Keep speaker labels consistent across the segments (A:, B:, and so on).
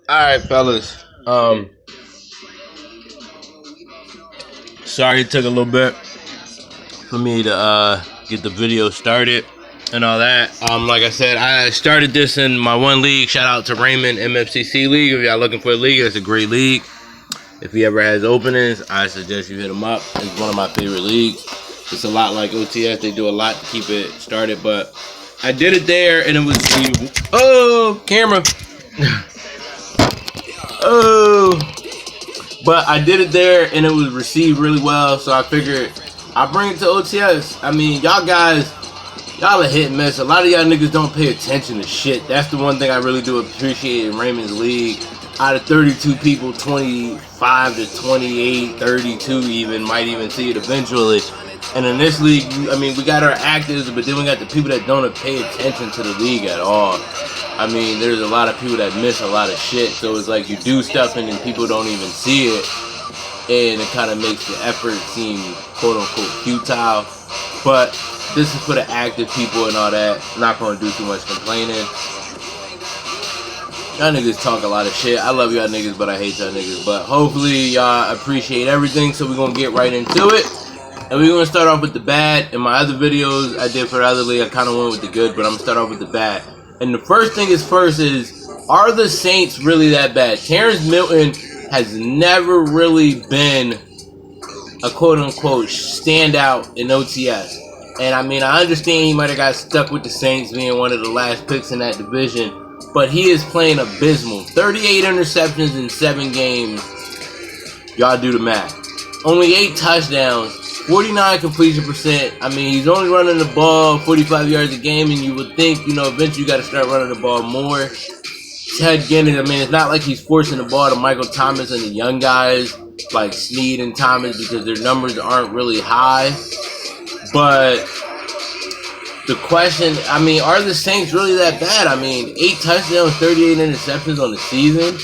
A: Alright, fellas. Sorry it took a little bit for me to get the video started and all that. Like I said, I started this in my one league. Shout out to Raymond MFCC League. If y'all looking for a league, it's a great league. If he ever has openings, I suggest you hit him up. It's one of my favorite leagues. It's a lot like OTS. They do a lot to keep it started, but I did it there, and it was camera. But I did it there, and it was received really well. So I figured I'll bring it to OTS. I mean, y'all guys, y'all are hit and miss. A lot of y'all niggas don't pay attention to shit. That's the one thing I really do appreciate in Raymond's league. Out of 32 people, 25 to 28, 32 even might even see it eventually. And in this league, I mean, we got our actives, but then we got the people that don't pay attention to the league at all. I mean, there's a lot of people that miss a lot of shit. So it's like you do stuff and then people don't even see it. And it kind of makes the effort seem quote-unquote futile. But this is for the active people and all that. I'm not going to do too much complaining. Y'all niggas talk a lot of shit. I love y'all niggas, but I hate y'all niggas. But hopefully y'all appreciate everything. So we're going to get right into it. And we're going to start off with the bad. In my other videos I did for the other league, I kind of went with the good, but I'm going to start off with the bad. And the first thing is first is, are the Saints really that bad? Terrence Milton has never really been a quote-unquote standout in OTS. And I mean, I understand he might have got stuck with the Saints being one of the last picks in that division, but he is playing abysmal. 38 interceptions in 7 games. Y'all do the math. Only 8 touchdowns. 49 completion percent. I mean, he's only running the ball 45 yards a game, and you would think, you know, eventually you got to start running the ball more. Ted Ginn, I mean, it's not like he's forcing the ball to Michael Thomas and the young guys like Snead and Thomas because their numbers aren't really high. But the question, I mean, are the Saints really that bad? I mean, 8 touchdowns, 38 interceptions on the season.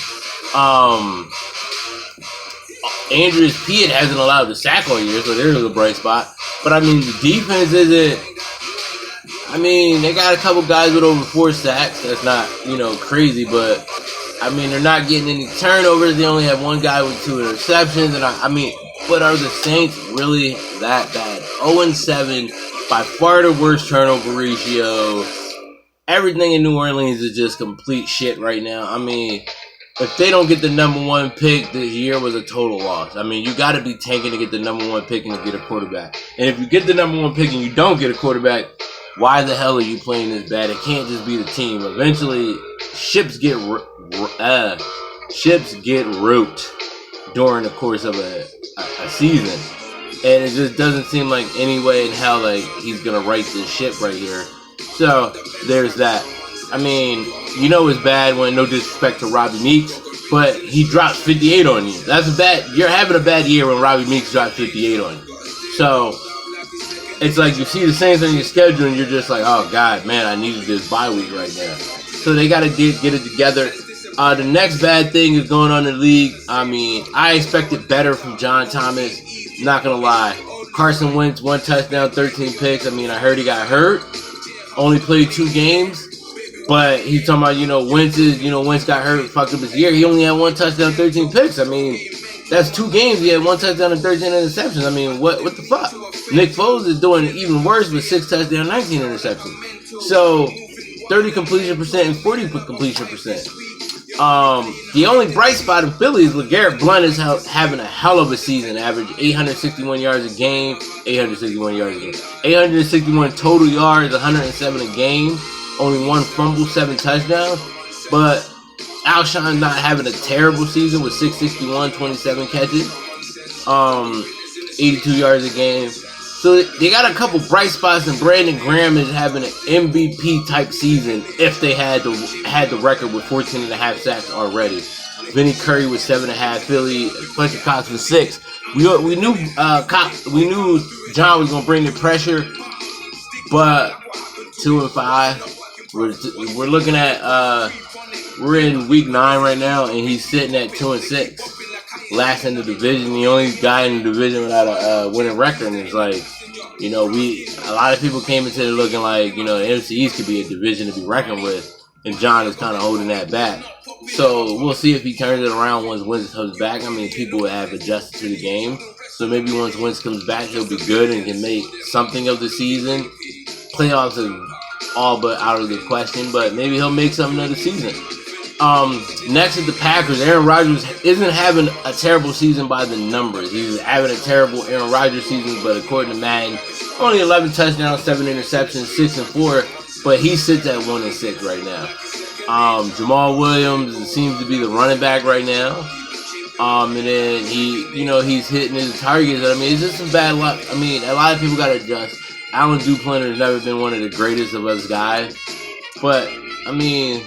A: Andrews Piet hasn't allowed the sack all year, so there's a bright spot. But I mean, the defense isn't. I mean, they got a couple guys with over 4 sacks. That's not, you know, crazy, but I mean, they're not getting any turnovers. They only have one guy with 2 interceptions, and I mean, but are the Saints really that bad? 0-7, by far the worst turnover ratio. Everything in New Orleans is just complete shit right now. I mean, if they don't get the #1 pick, this year was a total loss. I mean, you got to be tanking to get the #1 pick and to get a quarterback. And if you get the #1 pick and you don't get a quarterback, why the hell are you playing this bad? It can't just be the team. Eventually, ships get roped during the course of a season. And it just doesn't seem like any way in hell like he's going to right this ship right here. So, there's that. I mean, you know it's bad when, no disrespect to Robbie Meeks, but he drops 58 on you. That's bad. You're having a bad year when Robbie Meeks drops 58 on you. So, it's like you see the Saints on your schedule and you're just like, oh, God, man, I needed this bye week right now. So they got to get it together. The next bad thing is going on in the league. I mean, I expected better from John Thomas. Not going to lie. Carson Wentz, 1 touchdown, 13 picks. I mean, I heard he got hurt. Only played 2 games. But he's talking about, Wentz got hurt, fucked up his year. He only had 1 touchdown, 13 picks. I mean, that's 2 games. He had 1 touchdown and 13 interceptions. I mean, what the fuck? Nick Foles is doing even worse with 6 touchdowns, 19 interceptions. So, 30 completion percent and 40 completion percent. The only bright spot in Philly is LeGarrette Blount is having a hell of a season. Average 861 yards a game. 861 total yards, 107 a game. Only 1 fumble, 7 touchdowns. But Alshon's not having a terrible season with 661, 27 catches. 82 yards a game. So they got a couple bright spots, and Brandon Graham is having an MVP type season if they had the record with 14.5 sacks already. Vinny Curry was 7.5. Philly, Fletcher Cox was 6. We knew John was gonna bring the pressure, but 2-5. We're looking at we're in week 9 right now, and he's sitting at 2-6, last in the division. The only guy in the division without a winning record. And it's like, a lot of people came into it looking like, the NFC East could be a division to be reckoned with, and John is kind of holding that back. So we'll see if he turns it around once Wentz comes back. I mean, people have adjusted to the game. So maybe once Wentz comes back, he'll be good and can make something of the season. Playoffs are all but out of the question, but maybe he'll make something of the season. Next is the Packers. Aaron Rodgers isn't having a terrible season by the numbers. He's having a terrible Aaron Rodgers season, but according to Madden, only 11 touchdowns, 7 interceptions, 6-4. But he sits at 1-6 right now. Jamal Williams seems to be the running back right now. And then he's hitting his targets. I mean, it's just some bad luck. I mean, a lot of people got to adjust. Alan Duplanter has never been one of the greatest of us guys. But, I mean,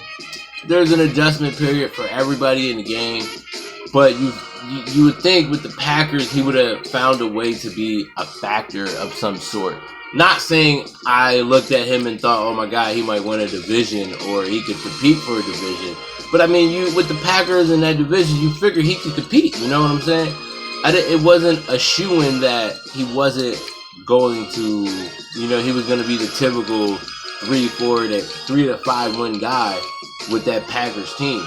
A: there's an adjustment period for everybody in the game. But you would think with the Packers, he would have found a way to be a factor of some sort. Not saying I looked at him and thought, oh my God, he might win a division or he could compete for a division. But I mean, with the Packers in that division, you figure he could compete. You know what I'm saying? It wasn't a shoo-in that he wasn't going to, he was going to be the typical 3 to 5 win guy with that Packers team.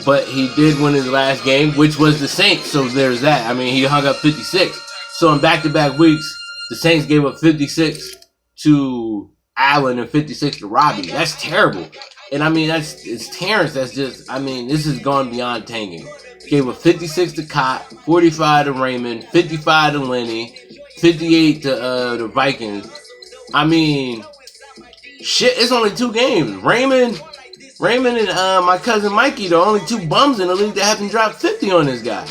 A: But he did win his last game, which was the Saints. So there's that. I mean, he hung up 56. So in back-to-back weeks, the Saints gave up 56 to Allen and 56 to Robbie. That's terrible. And I mean, it's Terrence. That's just, I mean, this has gone beyond tanking. Gave up 56 to Cott, 45 to Raymond, 55 to Lenny, 58 to the Vikings. I mean, shit, it's only 2 games. Raymond and my cousin Mikey, the only 2 bums in the league that haven't dropped 50 on this guy.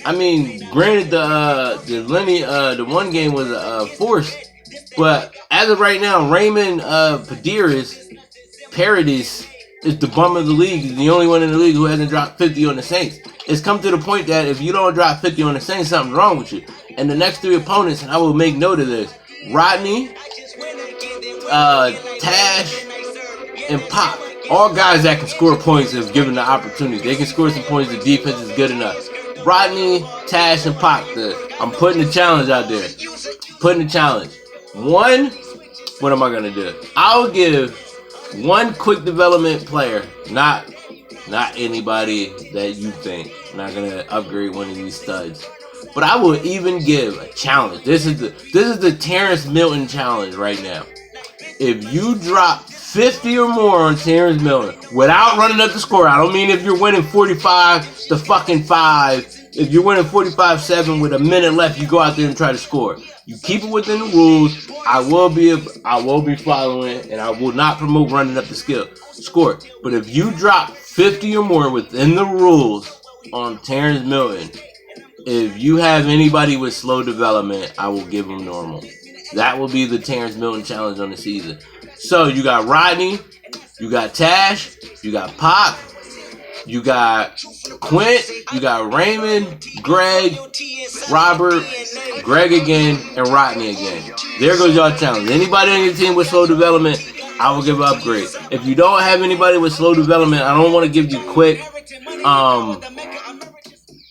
A: I mean, granted, the Lenny, the one game was forced, but as of right now, Raymond Paradis is the bum of the league. He's the only one in the league who hasn't dropped 50 on the Saints. It's come to the point that if you don't drop 50 on the Saints, something's wrong with you. And the next 3 opponents, and I will make note of this: Rodney, Tash, and Pop. All guys that can score points if given the opportunity. They can score some points. The defense is good enough. Rodney, Tash, and Pop. I'm putting the challenge out there. Putting the challenge. One, what am I going to do? I'll give one quick development player, not anybody that you think. I'm not going to upgrade one of these studs. But I will even give a challenge. This is the Terrence Milton challenge right now. If you drop 50 or more on Terrence Milton without running up the score, I don't mean if you're winning 45 to fucking 5. If you're winning 45-7 with a minute left, you go out there and try to score. You keep it within the rules. I will be following, and I will not promote running up the score. But if you drop 50 or more within the rules on Terrence Milton, if you have anybody with slow development, I will give them normal. That will be the Terrence Milton challenge on the season. So you got Rodney, you got Tash, you got Pop, you got Quint, you got Raymond, Greg, Robert, Greg again, and Rodney again. There goes y'all challenge. Anybody on your team with slow development, I will give an upgrade. If you don't have anybody with slow development, I don't want to give you quick,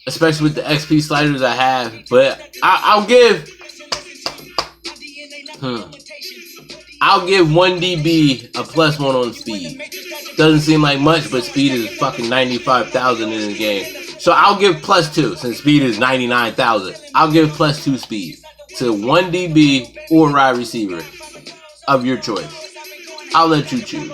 A: especially with the XP sliders I have, but I'll give one DB a +1 on speed. Doesn't seem like much, but speed is fucking 95,000 in the game. So I'll give +2 since speed is 99,000. I'll give +2 speed to one DB or wide receiver of your choice. I'll let you choose.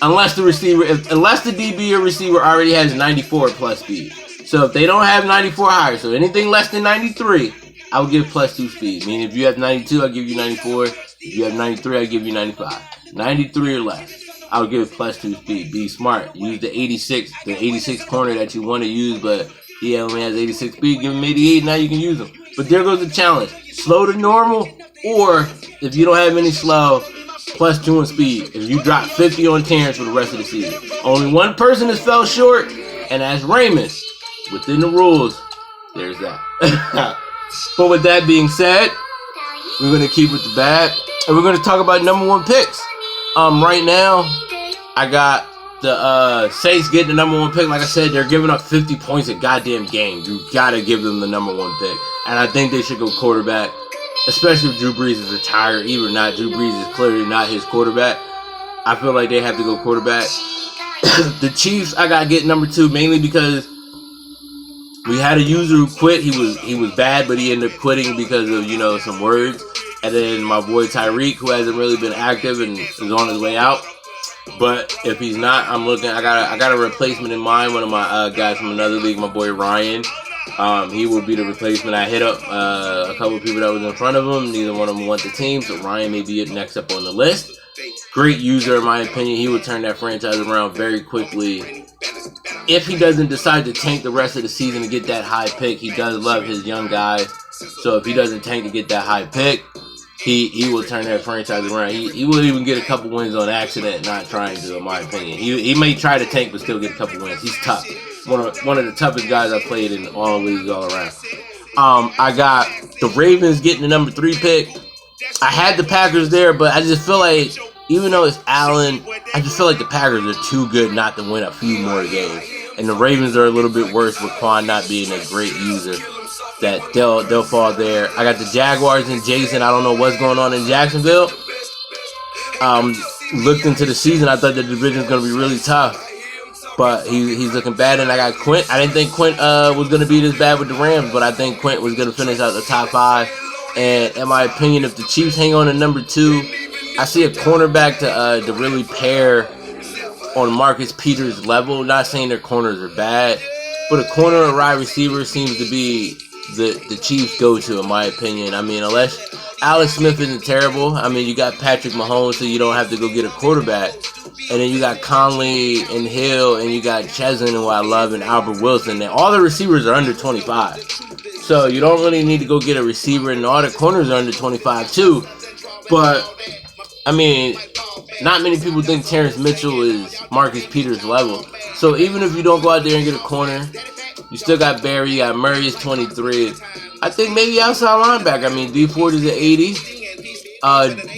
A: Unless the DB or receiver already has 94 plus speed. So if they don't have 94 higher, so anything less than 93, I'll give +2 speed. Meaning if you have 92, I'll give you 94. If you have 93, I'll give you 95. 93 or less, I'll give +2 speed. Be smart. Use the 86 corner that you want to use, but he only has 86 speed. Give him 88, now you can use him. But there goes the challenge. Slow to normal, or if you don't have any slow, +2 on speed. If you drop 50 on Terrence for the rest of the season. Only one person has fell short, and that's Raymond. Within the rules, there's that. But with that being said, we're going to keep with the bad, and we're going to talk about number 1 picks. Right now, I got the Saints getting the number 1 pick. Like I said, they're giving up 50 points a goddamn game. You got to give them the number 1 pick. And I think they should go quarterback, especially if Drew Brees is retired. Even not, Drew Brees is clearly not his quarterback. I feel like they have to go quarterback. The Chiefs, I gotta get number 2 mainly because we had a user who quit. He was bad, but he ended up quitting because of some words. And then my boy Tyreek, who hasn't really been active and is on his way out. But if he's not, I'm looking. I got a replacement in mind. One of my guys from another league, my boy Ryan. He will be the replacement. I hit up a couple of people that was in front of him. Neither one of them went the team, so Ryan may be next up on the list. Great user, in my opinion. He will turn that franchise around very quickly. If he doesn't decide to tank the rest of the season to get that high pick, he does love his young guys. So if he doesn't tank to get that high pick, he will turn that franchise around. He will even get a couple wins on accident, not trying to, in my opinion. He may try to tank, but still get a couple wins. He's tough. One of the toughest guys I've played in all leagues all around. I got the Ravens getting the number 3 pick. I had the Packers there, but I just feel like, even though it's Allen, I just feel like the Packers are too good not to win a few more games. And the Ravens are a little bit worse with Quan not being a great user. That they'll fall there. I got the Jaguars and Jason. I don't know what's going on in Jacksonville. Looked into the season, I thought the division was going to be really tough. But he's looking bad, and I got Quint. I didn't think Quint was going to be this bad with the Rams, but I think Quint was going to finish out the top 5. And in my opinion, if the Chiefs hang on to number 2, I see a cornerback to really pair on Marcus Peters' level. Not saying their corners are bad, but a corner or wide receiver seems to be the Chiefs go-to, in my opinion. I mean, unless Alex Smith isn't terrible. I mean, you got Patrick Mahomes, so you don't have to go get a quarterback. And then you got Conley and Hill, and you got Chesson, who I love, and Albert Wilson. And all the receivers are under 25. So you don't really need to go get a receiver, and all the corners are under 25 too. But, I mean, not many people think Terrence Mitchell is Marcus Peters' level. So even if you don't go out there and get a corner, you still got Barry, you got Murray is 23. I think maybe outside linebacker. I mean, D Ford is at 80.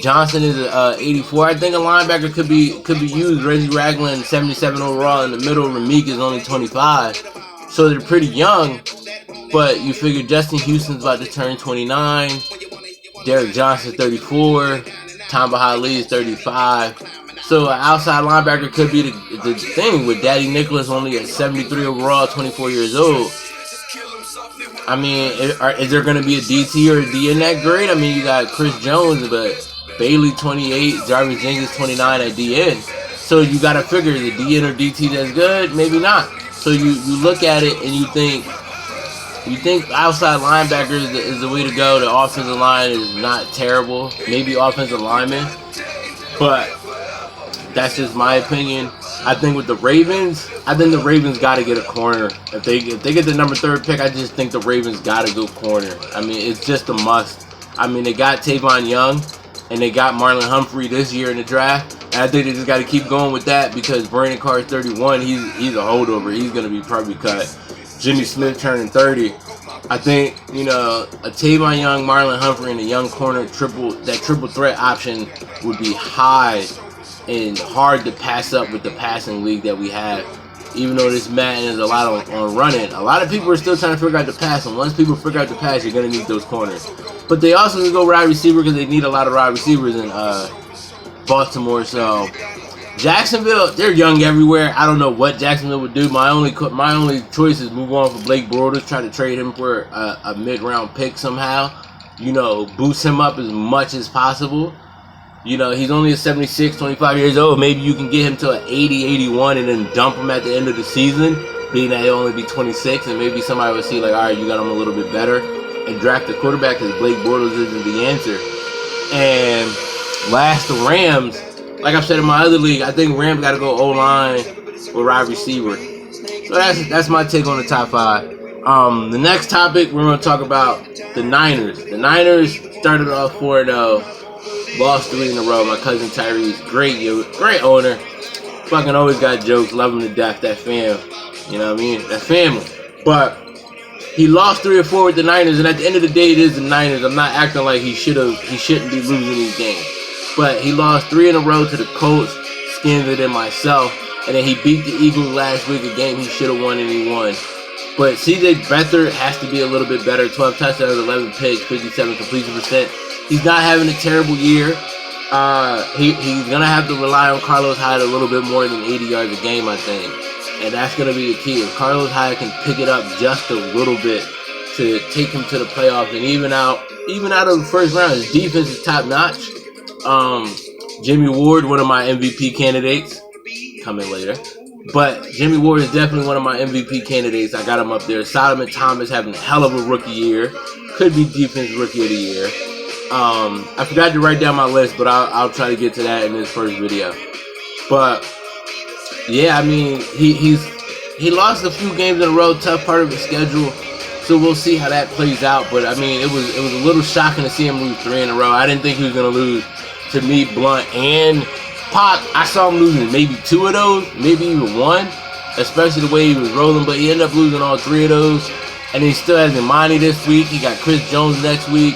A: Johnson is 84. I think a linebacker could be used. Reggie Ragland, 77 overall in the middle. Ramik is only 25. So they're pretty young. But you figure Justin Houston's about to turn 29. Derek Johnson's 34. Tamba Hali is 35. So an outside linebacker could be the thing with Daddy Nicholas only at 73 overall, 24 years old. I mean, is there going to be a DT or a D in that grade? I mean, you got Chris Jones, but Bailey 28, Jarvis Jenkins 29 at DN. So you got to figure, is the DN or DT that's good? Maybe not. So you look at it and you think outside linebacker is the way to go. The offensive line is not terrible. Maybe offensive lineman. But that's just my opinion. I think with the Ravens, got to get a corner. If they get the number 3 pick, I just think the Ravens got to go corner. I mean, it's just a must. I mean, they got Tavon Young, and they got Marlon Humphrey this year in the draft. And I think they just got to keep going with that because Brandon Carr is 31. He's a holdover. He's going to be probably cut. Jimmy Smith turning 30. I think, a Tavon Young, Marlon Humphrey, and a young corner triple threat option would be high and hard to pass up with the passing league that we have. Even though this Madden is a lot on running, a lot of people are still trying to figure out the pass. And once people figure out the pass, you're going to need those corners. But they also can go wide receiver because they need a lot of wide receivers in Baltimore. So Jacksonville, they're young everywhere. I don't know what Jacksonville would do. My only choice is move on for Blake Bortles, try to trade him for a mid-round pick somehow. Boost him up as much as possible. He's only a 76, 25 years old. Maybe you can get him to an 80, 81 and then dump him at the end of the season, being that he'll only be 26, and maybe somebody would see, like, all right, you got him a little bit better, and draft a quarterback because Blake Bortles isn't the answer. And last, the Rams. Like I've said in my other league, I think Rams got to go O-line or wide receiver. So that's my take on the top 5. The next topic, we're going to talk about the Niners. The Niners started off 4-0. Lost 3 in a row. My cousin Tyrese, great owner. Fucking always got jokes. Love him to death. That fam. You know what I mean? That family. But he lost 3 or 4 with the Niners, and at the end of the day, it is the Niners. I'm not acting like he shouldn't be losing these games. But he lost 3 in a row to the Colts, Skins and myself, and then he beat the Eagles last week, a game he should have won, and he won. But CJ Beathard has to be a little bit better. 12 touchdowns, 11 picks, 57 completion percent. He's not having a terrible year. He's gonna have to rely on Carlos Hyde a little bit more than 80 yards a game, I think, and that's gonna be the key. If Carlos Hyde can pick it up just a little bit to take him to the playoffs, and even out of the first round, his defense is top notch. Jimmy Ward, one of my MVP candidates, coming later. But Jimmy Ward is definitely one of my MVP candidates. I got him up there. Solomon Thomas having a hell of a rookie year. Could be defense rookie of the year. I forgot to write down my list, but I'll try to get to that in this first video. But yeah, I mean, he lost a few games in a row, tough part of the schedule. So we'll see how that plays out. But I mean, it was a little shocking to see him lose 3 in a row. I didn't think he was gonna lose to me, Blunt, and Pop. I saw him losing maybe 2 of those, maybe even 1, especially the way he was rolling. But he ended up losing all 3 of those. And he still has Imani this week. He got Chris Jones next week.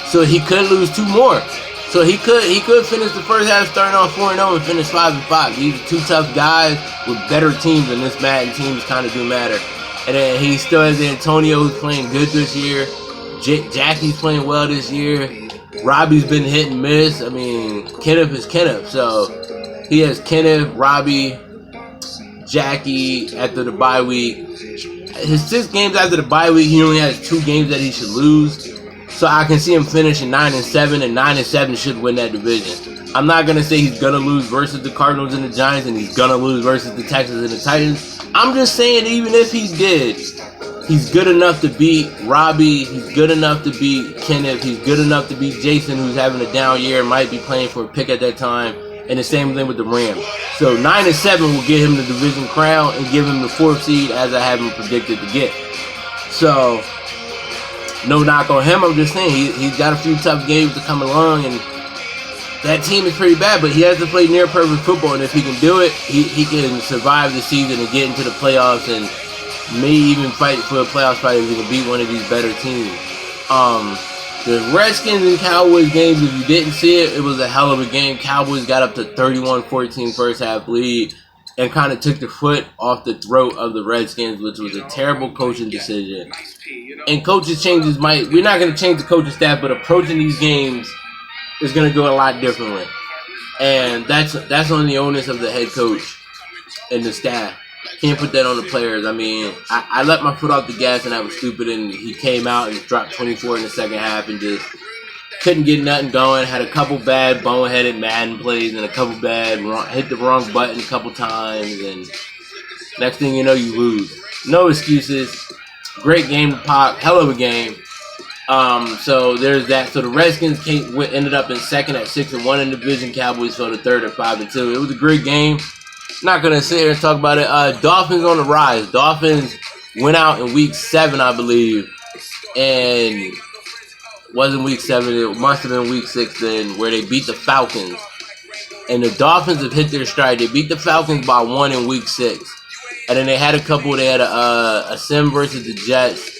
A: So he could lose 2 more. So he could finish the first half starting off 4-0 and finish 5-5. These are 2 tough guys with better teams than this Madden teams kind of do matter. And then he still has Antonio, who's playing good this year. Jackie's playing well this year. Robbie's been hit and miss. I mean, Kenneth is Kenneth. So he has Kenneth, Robbie, Jackie after the bye week. His 6 games after the bye week, he only has 2 games that he should lose. So I can see him finishing 9-7, and 9-7 should win that division. I'm not going to say he's going to lose versus the Cardinals and the Giants, and he's going to lose versus the Texans and the Titans. I'm just saying, even if he did, he's good enough to beat Robbie. He's good enough to beat Kenneth. He's good enough to beat Jason, who's having a down year and might be playing for a pick at that time. And the same thing with the Rams. So 9-7 will get him the division crown and give him the 4th seed, as I have him predicted to get. So no knock on him. I'm just saying he's got a few tough games to come along, and that team is pretty bad. But he has to play near perfect football, and if he can do it, he can survive the season and get into the playoffs, and may even fight for a playoff spot if he can beat one of these better teams. The Redskins and Cowboys games, if you didn't see it, it was a hell of a game. Cowboys got up to 31-14 first half lead and kind of took the foot off the throat of the Redskins, which was a terrible coaching decision. And coaches changes we're not going to change the coaching staff, but approaching these games is going to go a lot differently. And that's on the onus of the head coach and the staff. Can't put that on the players. I mean, I let my foot off the gas, and that was stupid. And he came out and dropped 24 in the second half and just couldn't get nothing going. Had a couple bad boneheaded Madden plays and a couple bad hit the wrong button a couple times. And next thing you know, you lose. No excuses. Great game to Pop. Hell of a game. So there's that. So the Redskins ended up in second at 6-1 in the division. Cowboys fell to third at 5-2. It was a great game. Not going to sit here and talk about it. Dolphins on the rise. Dolphins went out in week 7, I believe. And it wasn't week 7. It must have been week 6 then, where they beat the Falcons. And the Dolphins have hit their stride. They beat the Falcons by 1 in week 6. And then they had a couple. They had a sim versus the Jets.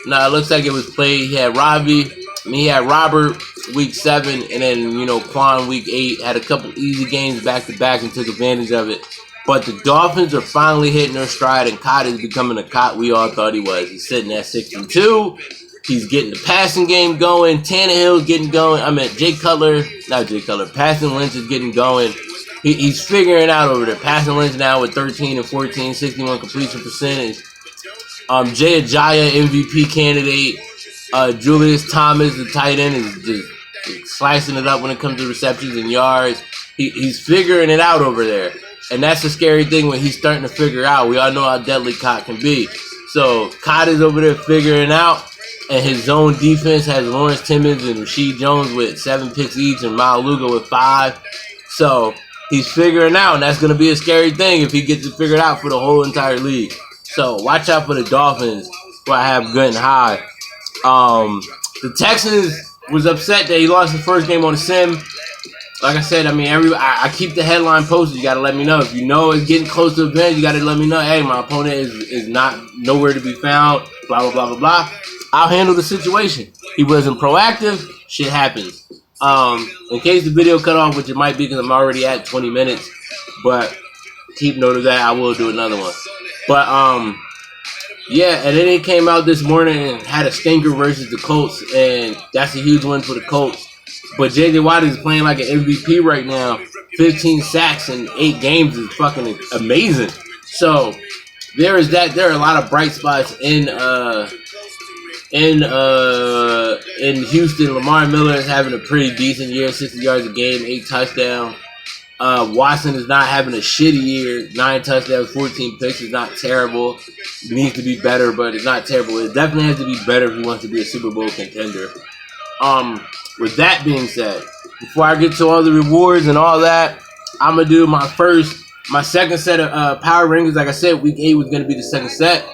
A: Now, it looks like it was played. He had Robert week 7, and then, Quan week 8. Had a couple easy games back-to-back and took advantage of it. But the Dolphins are finally hitting their stride, and Cott is becoming the Cott we all thought he was. He's sitting at 6-2. He's getting the passing game going. Tannehill's getting going. Passing Lynch is getting going. He's figuring it out over there. Passing Lynch now with 13 and 14, 61 completion percentage. Jay Ajayi, MVP candidate. Julius Thomas, the tight end, is just slicing it up when it comes to receptions and yards. He's figuring it out over there. And that's the scary thing when he's starting to figure out. We all know how deadly Cott can be. So Cott is over there figuring out. And his zone defense has Lawrence Timmons and Rashid Jones with 7 picks each and Maluga with 5. So he's figuring out, and that's going to be a scary thing if he gets it figured out for the whole entire league. So watch out for the Dolphins, who I have good and high. The Texans was upset that he lost the first game on the sim. Like I said, I mean, I keep the headline posted. You got to let me know. If you know it's getting close to the bench, you got to let me know. Hey, my opponent is not nowhere to be found, blah, blah, blah, blah, blah. I'll handle the situation. He wasn't proactive. Shit happens. In case the video cut off, which it might be because I'm already at 20 minutes, but keep note of that. I will do another one. But, yeah, and then he came out this morning and had a stinker versus the Colts, and that's a huge win for the Colts. But J.J. Watt is playing like an MVP right now. 15 sacks in 8 games is fucking amazing. So there is that. There are a lot of bright spots in Houston. Lamar Miller is having a pretty decent year, 60 yards a game, 8 touchdowns. Watson is not having a shitty year, 9 touchdowns, 14 picks. Is not terrible. It needs to be better, but it's not terrible. It definitely has to be better if he wants to be a Super Bowl contender. With that being said, before I get to all the rewards and all that, I'm gonna do my second set of power rankings. Like I said, week 8 was gonna be the second set.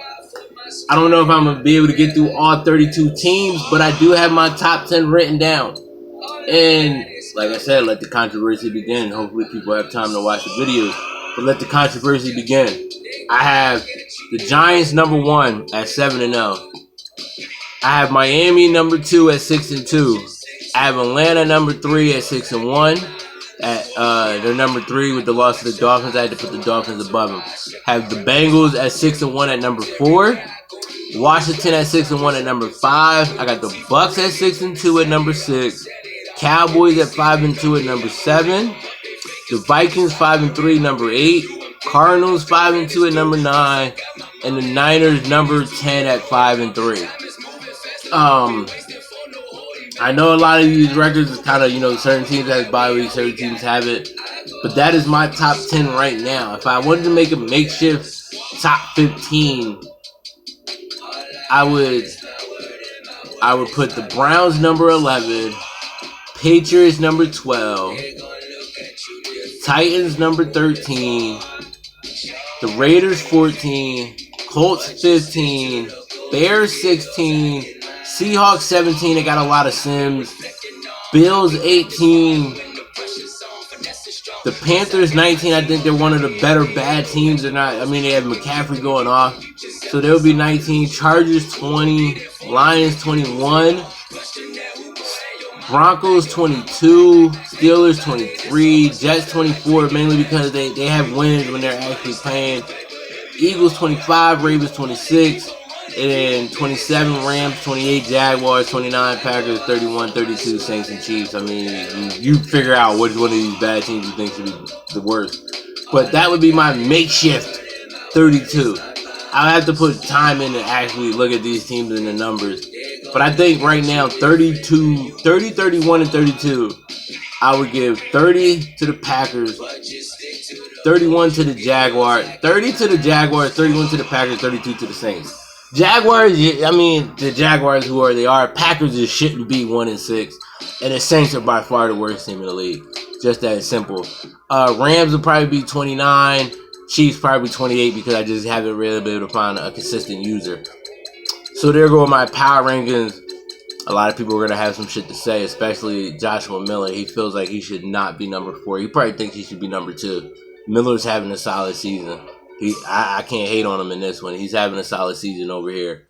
A: I don't know if I'm gonna be able to get through all 32 teams, but I do have my top 10 written down. And like I said, let the controversy begin. Hopefully people have time to watch the videos. But let the controversy begin. I have the Giants number 1 at 7-0. I have Miami number 2 at 6-2. I have Atlanta number 3 at 6-1. They're number 3 with the loss to the Dolphins. I had to put the Dolphins above them. I have the Bengals at 6-1 at number 4. Washington at 6-1 at number 5. I got the Bucks at 6-2 at number 6. Cowboys at 5-2 at number 7. The Vikings 5-3 number 8. Cardinals 5-2 at number 9. And the Niners number 10 at 5-3. I know a lot of these records is kind of, certain teams have bye weeks, certain teams have it. But that is my top 10 right now. If I wanted to make a makeshift top 15, I would put the Browns number 11, Patriots number 12, Titans number 13, the Raiders 14, Colts 15, Bears 16, Seahawks 17, they got a lot of Sims. Bills 18. The Panthers 19, I think they're one of the better bad teams. They're not, they have McCaffrey going off. So they'll be 19. Chargers 20. Lions 21. Broncos 22. Steelers 23. Jets 24, mainly because they have wins when they're actually playing. Eagles 25. Ravens 26. And 27 Rams, 28 Jaguars, 29 Packers, 31, 32 Saints and Chiefs. You figure out which one of these bad teams you think should be the worst. But that would be my makeshift 32. I'll have to put time in to actually look at these teams and the numbers. But I think right now, 30, 31, and 32, I would give 30 to the Packers, 31 to the Jaguars, 30 to the Jaguars, 31 to the Packers, 32 to the Saints. Jaguars, the Jaguars, who are they are. Packers just shouldn't be 1-6, and the Saints are by far the worst team in the league. Just that simple. Rams will probably be 29. Chiefs probably 28 because I just haven't really been able to find a consistent user. So there go my power rankings. A lot of people are gonna have some shit to say, especially Joshua Miller. He feels like he should not be number 4. He probably thinks he should be number 2. Miller's having a solid season. I can't hate on him in this one. He's having a solid season over here.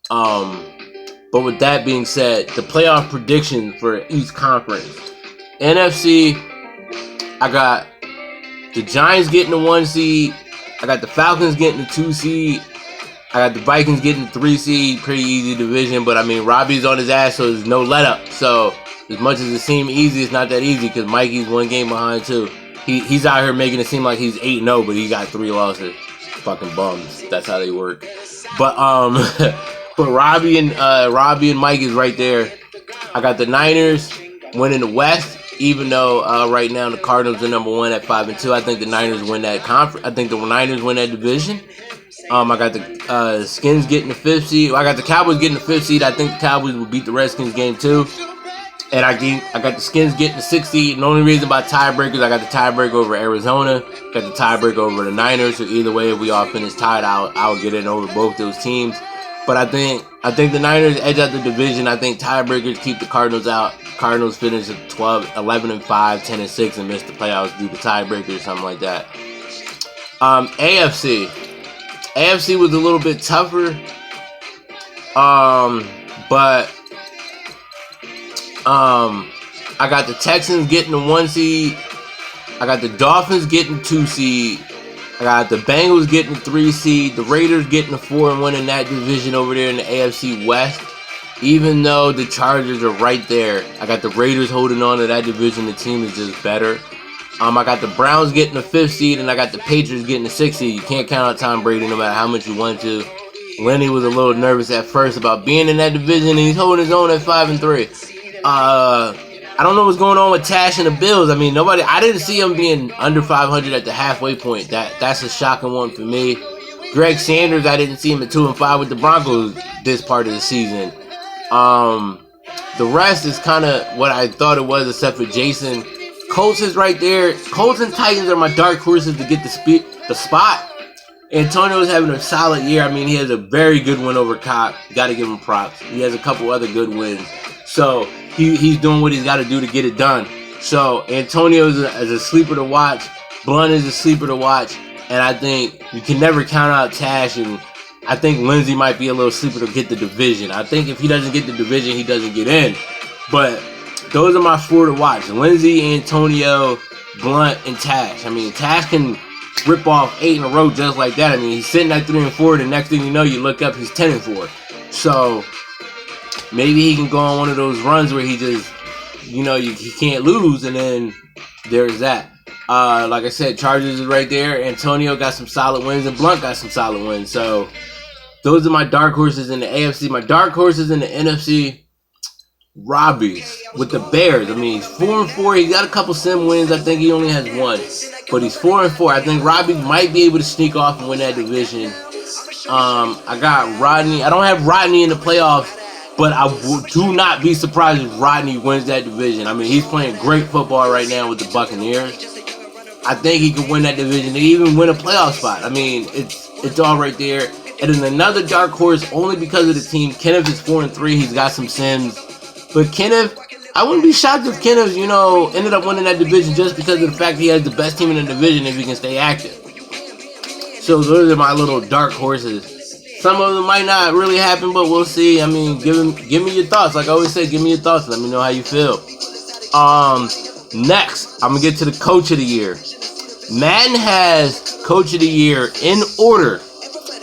A: But with that being said, the playoff prediction for each conference. NFC, I got the Giants getting the 1 seed. I got the Falcons getting the 2 seed. I got the Vikings getting the 3 seed. Pretty easy division, but Robbie's on his ass, so there's no let up. So as much as it seemed easy, it's not that easy because Mikey's 1 game behind too. He's out here making it seem like he's 8-0, but he got 3 losses. Fucking bums. That's how they work. But but Robbie and Mike is right there. I got the Niners winning the West, even though right now the Cardinals are number 1 at 5-2. I think the Niners win that conference. I think the Niners win that division. I got the Skins getting the 5th seed. I got the Cowboys getting the 5th seed. I think the Cowboys will beat the Redskins game 2. And I got the Skins getting the 6th seed. And the only reason about tiebreakers, I got the tiebreaker over Arizona, got the tiebreaker over the Niners. So either way, if we all finish tied, I'll get in over both those teams. But I think the Niners edge out the division. I think tiebreakers keep the Cardinals out. Cardinals finish at 11-5, 10-6, and miss the playoffs due to tiebreakers or something like that. AFC was a little bit tougher. But I got the Texans getting the 1 seed. I got the Dolphins getting 2 seed. I got the Bengals getting the 3 seed. The Raiders getting the 4 and winning that division over there in the AFC West. Even though the Chargers are right there, I got the Raiders holding on to that division. The team is just better. I got the Browns getting the 5th seed, and I got the Patriots getting the 6th seed. You can't count out Tom Brady no matter how much you want to. Lenny was a little nervous at first about being in that division, and he's holding his own at 5-3. I don't know what's going on with Tash and the Bills. I mean, I didn't see him being under 500 at the halfway point. That's a shocking one for me. Greg Sanders, I didn't see him at 2-5 with the Broncos this part of the season. The rest is kind of what I thought it was, except for Jason. Colts is right there. Colts and Titans are my dark horses to get the spot. Antonio's having a solid year. I mean, he has a very good win over Cobb. Got to give him props. He has a couple other good wins. So he's doing what he's got to do to get it done. So Antonio is a sleeper to watch. Blunt is a sleeper to watch. And I think you can never count out Tash. And I think Lindsey might be a little sleeper to get the division. I think if he doesn't get the division, he doesn't get in. But those are my 4 to watch. Lindsey, Antonio, Blunt, and Tash. I mean, Tash can rip off 8 in a row just like that. I mean, he's sitting at 3-4. The next thing you know, you look up, he's 10-4. So maybe he can go on one of those runs where he just, he can't lose, and then there's that. Like I said, Chargers is right there. Antonio got some solid wins, and Blunt got some solid wins. So those are my dark horses in the AFC. My dark horses in the NFC. Robbie's with the Bears. I mean, he's 4-4. He got a couple sim wins. I think he only has 1, but he's 4-4. I think Robbie might be able to sneak off and win that division. I got Rodney. I don't have Rodney in the playoffs, but I do not be surprised if Rodney wins that division. I mean, he's playing great football right now with the Buccaneers. I think he could win that division. They even win a playoff spot. I mean, it's all right there. And then another dark horse, only because of the team. Kenneth is 4-3. He's got some sims. But Kenneth, I wouldn't be shocked if Kenneth, ended up winning that division just because of the fact he has the best team in the division if he can stay active. So those are my little dark horses. Some of them might not really happen, but we'll see. I mean, give me your thoughts. Like I always say, give me your thoughts. Let me know how you feel. Next, I'm going to get to the Coach of the Year. Madden has Coach of the Year in order.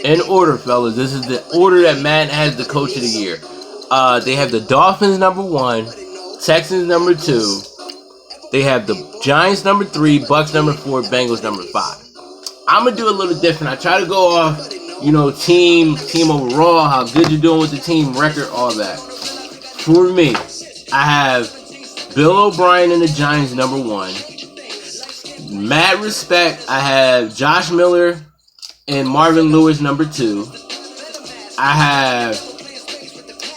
A: In order, fellas. This is the order that Madden has the Coach of the Year. They have the Dolphins number 1, Texans number 2. They have the Giants number 3, Bucks number 4, Bengals number 5. I'm gonna do a little different. I try to go off, team overall, how good you're doing with the team, record, all that. For me, I have Bill O'Brien and the Giants number 1. Mad respect, I have Josh Miller and Marvin Lewis number 2. I have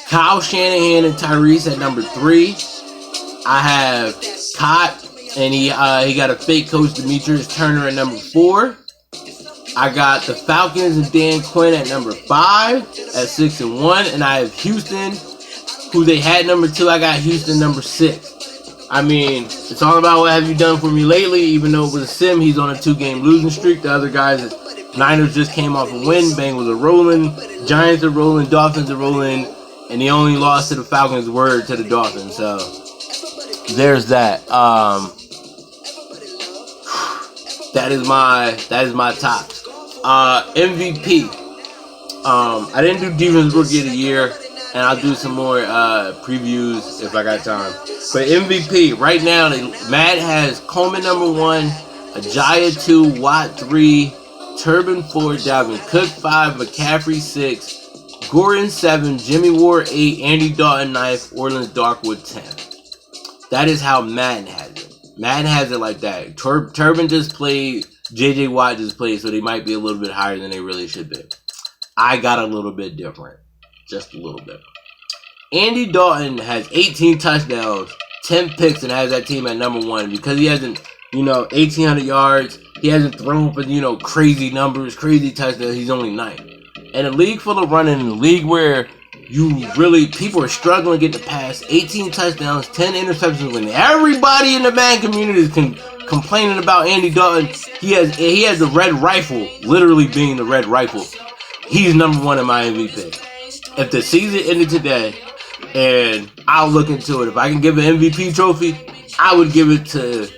A: Kyle Shanahan and Tyrese at number 3. I have Cott, and he got a fake coach, Demetrius Turner, at number 4. I got the Falcons and Dan Quinn at number 5 at 6-1, and I have Houston, who they had number 2. I got Houston number 6. I mean, it's all about what have you done for me lately. Even though it was a sim, he's on a 2-game losing streak. The other guys, Niners just came off a win. Bengals are rolling. Giants are rolling. Dolphins are rolling. And the only loss to the Falcons were to the Dolphins. So there's that. That is my top. MVP. I didn't do Defense Rookie of the Year, and I'll do some more previews if I got time. But MVP right now, Matt has Coleman number 1, Ajayi 2, Watt 3, Turbin 4, Dalvin Cook 5, McCaffrey 6. Gordon 7, Jimmy Ward 8, Andy Dalton 9, Orland Darkwood 10. That is how Madden has it. Madden has it like that. Turbin just played, JJ Watt just played, so they might be a little bit higher than they really should be. I got a little bit different. Just a little bit. Andy Dalton has 18 touchdowns, 10 picks, and has that team at number 1 because he hasn't, 1,800 yards. He hasn't thrown for, crazy numbers, crazy touchdowns. He's only 9. In a league full of running, in a league where people are struggling to get the pass, 18 touchdowns, 10 interceptions, when everybody in the Madden community is complaining about Andy Dalton, he has the red rifle, literally being the red rifle. He's number 1 in my MVP. If the season ended today, and I'll look into it, if I can give an MVP trophy, I would give it to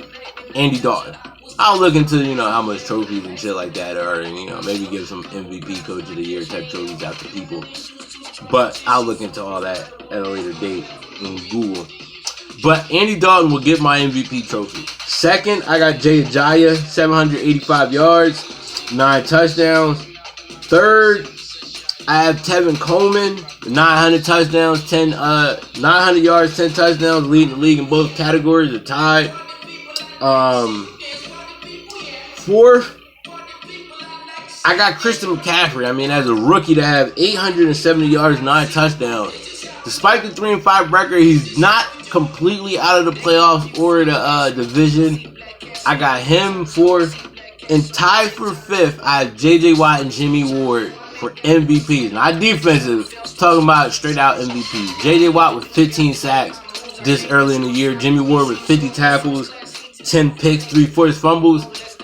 A: Andy Dalton. I'll look into, how much trophies and shit like that are, and, maybe give some MVP Coach of the Year type trophies out to people. But I'll look into all that at a later date in Google. But Andy Dalton will get my MVP trophy. Second, I got Jay Ajayi, 785 yards, 9 touchdowns. Third, I have Tevin Coleman, 900 touchdowns, 900 yards, 10 touchdowns, leading the league in both categories. They're tied. Fourth, I got Christian McCaffrey. I mean, as a rookie to have 870 yards, 9 touchdowns. Despite the 3-5 record, he's not completely out of the playoffs or the division. I got him fourth. And tied for fifth, I have J.J. Watt and Jimmy Ward for MVPs. Not defensive, talking about straight out MVPs. J.J. Watt with 15 sacks this early in the year. Jimmy Ward with 50 tackles, 10 picks, 3 forced fumbles.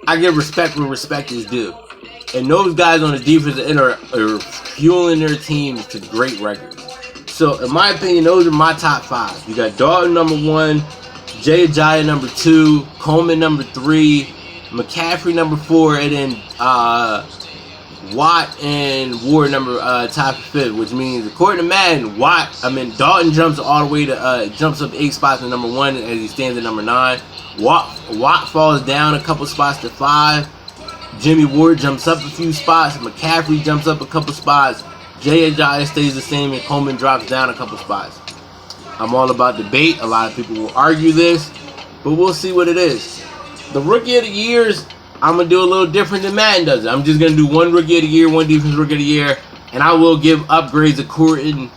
A: I give respect where respect is due. And those guys on the defensive end are fueling their teams to great records. So, in my opinion, those are my top 5. You got Dalton number 1, Jay Ajayi number 2, Coleman number 3, McCaffrey number 4, and then Watt and Ward number top 5, which means according to Madden, Dalton jumps all the way to jumps up 8 spots to number 1 as he stands at number 9. Watt falls down a couple spots to 5. Jimmy Ward jumps up a few spots. McCaffrey jumps up a couple spots. Jay Ajayi stays the same, and Coleman drops down a couple spots. I'm all about debate. A lot of people will argue this, but we'll see what it is. The Rookie of the Years, I'm going to do a little different than Madden does it. I'm just going to do one Rookie of the Year, one Defense Rookie of the Year, and I will give upgrades according.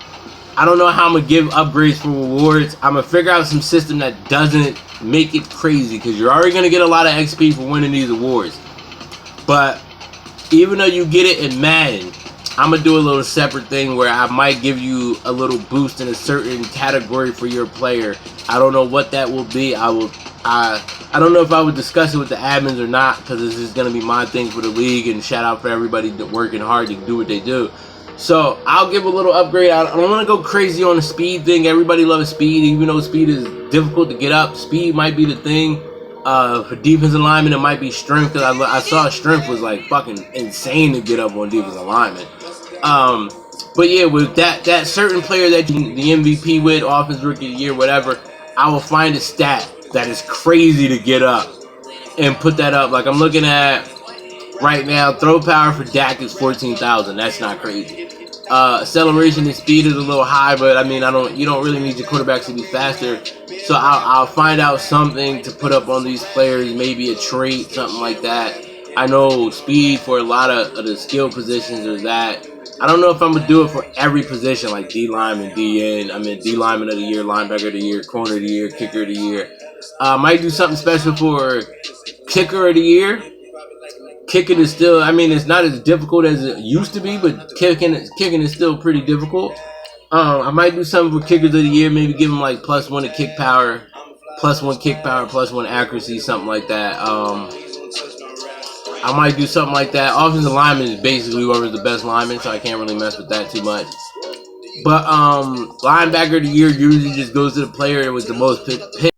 A: I don't know how I'm going to give upgrades for rewards. I'm going to figure out some system that doesn't make it crazy, because you're already going to get a lot of XP for winning these awards. But even though you get it in Madden, I'm going to do a little separate thing where I might give you a little boost in a certain category for your player. I don't know what that will be. I don't know if I would discuss it with the admins or not, because this is going to be my thing for the league, and shout out for everybody working hard to do what they do. So I'll give a little upgrade. I don't want to go crazy on the speed thing. Everybody loves speed, even though speed is difficult to get up. Speed might be the thing. For defensive linemen, it might be strength, because I saw strength was like fucking insane to get up on defensive linemen. But yeah, with that certain player that you the MVP with, Offensive Rookie of the Year, whatever, I will find a stat that is crazy to get up and put that up. Like I'm looking at right now, throw power for Dak is 14,000. That's not crazy. Acceleration and speed is a little high, but I mean, you don't really need your quarterbacks to be faster. So I'll find out something to put up on these players, maybe a trait, something like that. I know speed for a lot of the skill positions or that. I don't know if I'm going to do it for every position, like D lineman, D-end. I mean, D lineman of the year, linebacker of the year, corner of the year, kicker of the year. Might do something special for kicker of the year. Kicking is still, I mean, it's not as difficult as it used to be, but kicking is still pretty difficult. I might do something for kickers of the year, maybe give them like +1 to kick power, +1 kick power, +1 accuracy, something like that. I might do something like that. Offensive lineman is basically whoever's the best lineman, so I can't really mess with that too much. But linebacker of the year usually just goes to the player with the most picks.